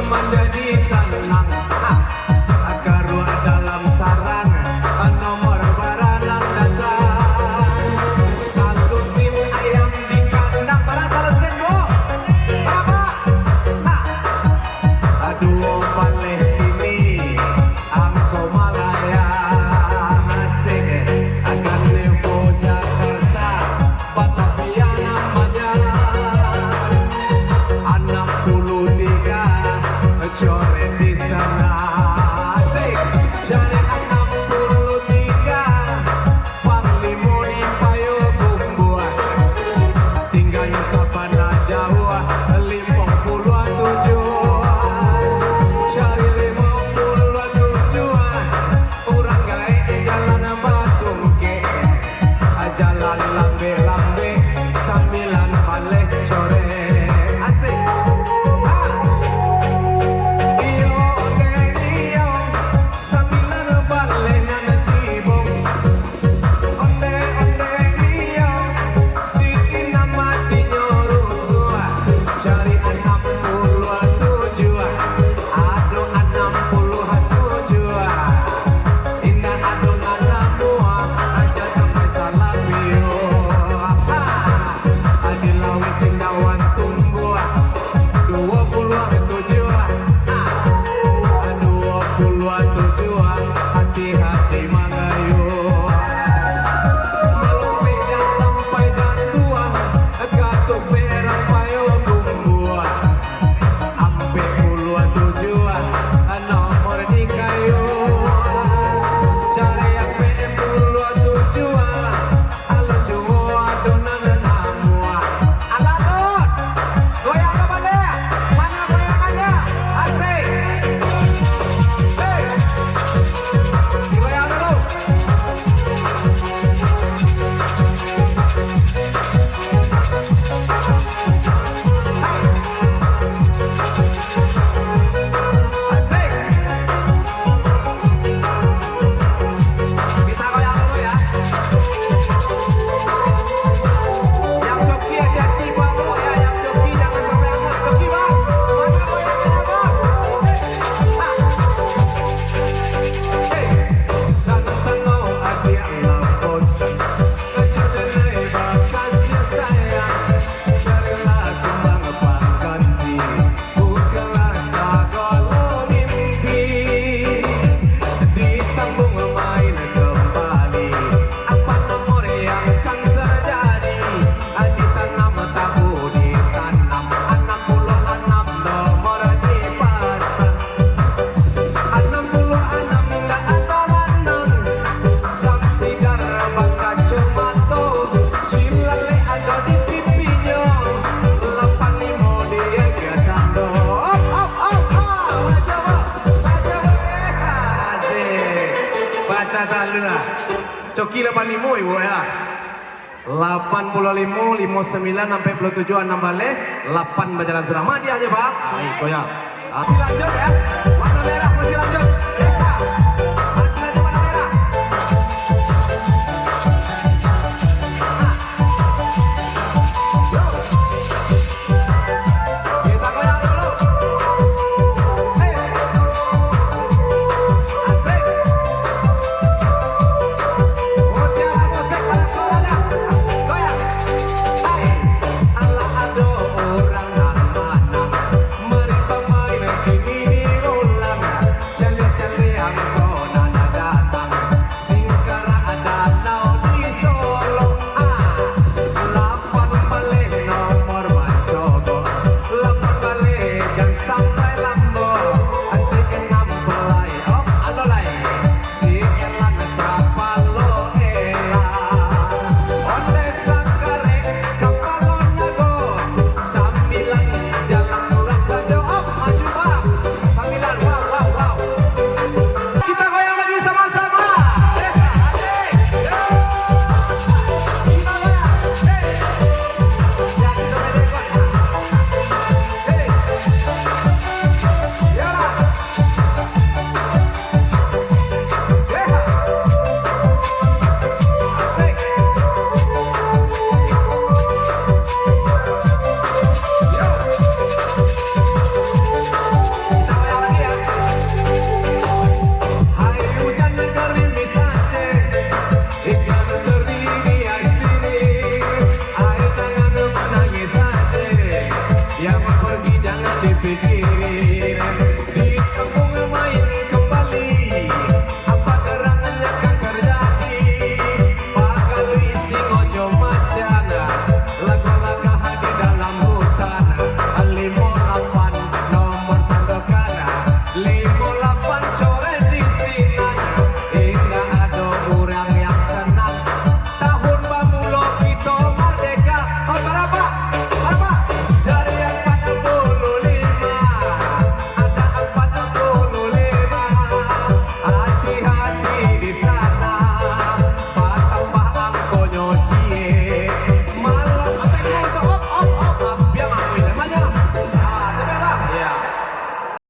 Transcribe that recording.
menjadi senang Karua dalam sarang nomor baranan datang salusin ayam di kandang para salusin bu berapa aduh balik ini angko malaya asik akan nebo Jakarta Batavia namanya 63 coret di sana asik cari 63 panglimo di Payakumbuh tinggalnya sabana Jawa 57 cari 57 orang gaek jalan batu ke jalan lambe-lambe sambilan balik coret asik hati-hati magayo melopeknya sampai jatuhan gatuk perang Payakumbuh ampe puluhan tujuan nomor di kayu cari yang puluhan tujuan alo juwa adonan namua aladot goyang ke balik mana goyangannya asik Coki 85 ibu ya 85 59 sampai 57 6 balik 8 berjalan surah madi aja pak ayo ya masih lanjut ya warna merah masih lanjut